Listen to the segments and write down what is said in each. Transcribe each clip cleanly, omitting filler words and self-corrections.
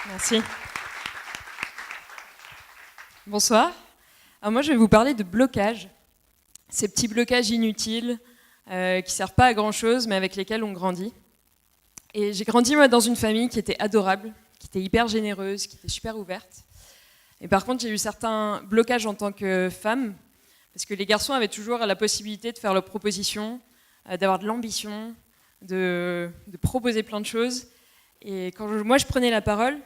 Merci. Bonsoir. Alors moi, je vais vous parler de blocages. Ces petits blocages inutiles qui ne servent pas à grand-chose, mais avec lesquels on grandit. Et j'ai grandi, moi, dans une famille qui était adorable, qui était hyper généreuse, qui était super ouverte. Et par contre, j'ai eu certains blocages en tant que femme, parce que les garçons avaient toujours la possibilité de faire leurs propositions, d'avoir de l'ambition, de proposer plein de choses. Et quand moi, je prenais la parole,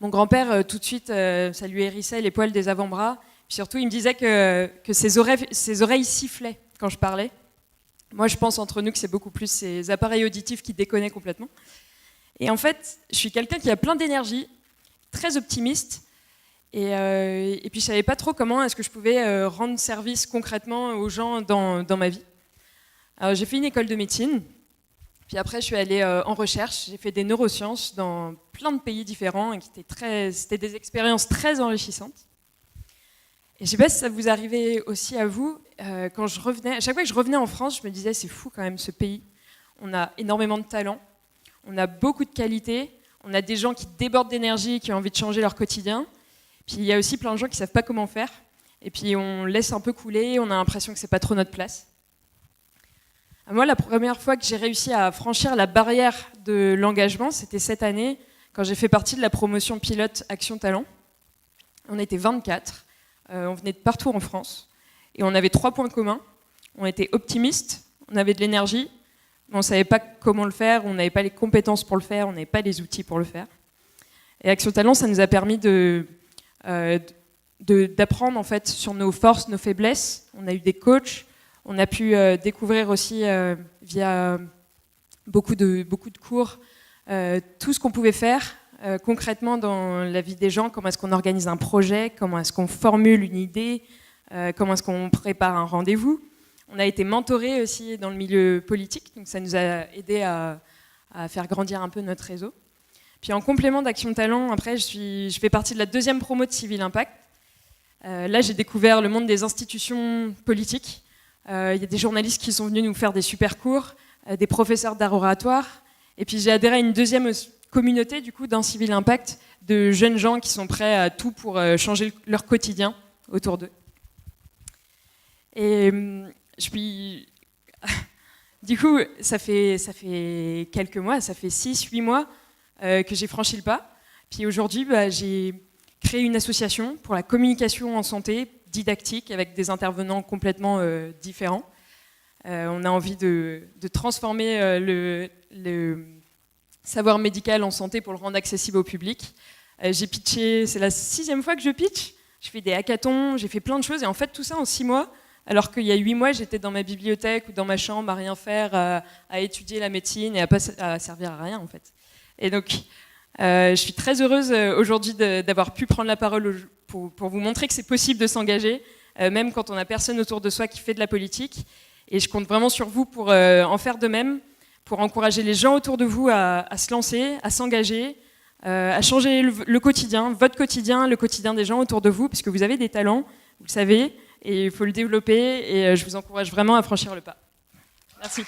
mon grand-père, tout de suite, ça lui hérissait les poils des avant-bras. Puis surtout, il me disait que ses oreilles sifflaient quand je parlais. Moi, je pense entre nous que c'est beaucoup plus ces appareils auditifs qui déconnaient complètement. Et en fait, je suis quelqu'un qui a plein d'énergie, très optimiste. Et puis, je ne savais pas trop comment est-ce que je pouvais rendre service concrètement aux gens dans ma vie. Alors, j'ai fait une école de médecine. Puis après, je suis allée en recherche. J'ai fait des neurosciences dans plein de pays différents et c'était des expériences très enrichissantes. Et je ne sais pas si ça vous arrivait aussi à vous. À chaque fois que je revenais en France, je me disais, c'est fou quand même ce pays. On a énormément de talent, on a beaucoup de qualité, on a des gens qui débordent d'énergie, qui ont envie de changer leur quotidien. Puis il y a aussi plein de gens qui ne savent pas comment faire. Et puis on laisse un peu couler, on a l'impression que ce n'est pas trop notre place. Moi, la première fois que j'ai réussi à franchir la barrière de l'engagement, c'était cette année, quand j'ai fait partie de la promotion pilote Action Talent. On était 24, on venait de partout en France, et on avait 3 points communs. On était optimistes, on avait de l'énergie, mais on ne savait pas comment le faire, on n'avait pas les compétences pour le faire, on n'avait pas les outils pour le faire. Et Action Talent, ça nous a permis d'apprendre en fait, sur nos forces, nos faiblesses. On a eu des coachs. On a pu découvrir aussi, via beaucoup de cours, tout ce qu'on pouvait faire concrètement dans la vie des gens, comment est-ce qu'on organise un projet, comment est-ce qu'on formule une idée, comment est-ce qu'on prépare un rendez-vous. On a été mentorés aussi dans le milieu politique, donc ça nous a aidés à faire grandir un peu notre réseau. Puis en complément d'Action Talent, après, je fais partie de la 2e promo de Civil Impact. Là, j'ai découvert le monde des institutions politiques. Il y a des journalistes qui sont venus nous faire des super cours, des professeurs d'art oratoire. Et puis j'ai adhéré à une 2e communauté du coup, dans Civil Impact de jeunes gens qui sont prêts à tout pour changer leur quotidien autour d'eux. Et du coup, ça fait quelques mois, ça fait 6-8 mois que j'ai franchi le pas. Puis aujourd'hui, j'ai créé une association pour la communication en santé, didactique, avec des intervenants complètement différents. On a envie de transformer le savoir médical en santé pour le rendre accessible au public. J'ai pitché, c'est la 6e fois que je pitch. Je fais des hackathons, j'ai fait plein de choses. Et en fait, tout ça en 6 mois, alors qu'il y a 8 mois, j'étais dans ma bibliothèque ou dans ma chambre à rien faire, à étudier la médecine et à servir à rien, en fait. Et donc, je suis très heureuse aujourd'hui d'avoir pu prendre la parole pour vous montrer que c'est possible de s'engager, même quand on n'a personne autour de soi qui fait de la politique. Et je compte vraiment sur vous pour en faire de même, pour encourager les gens autour de vous à se lancer, à s'engager, à changer le quotidien, votre quotidien, le quotidien des gens autour de vous, parce que vous avez des talents, vous le savez, et il faut le développer, et je vous encourage vraiment à franchir le pas. Merci.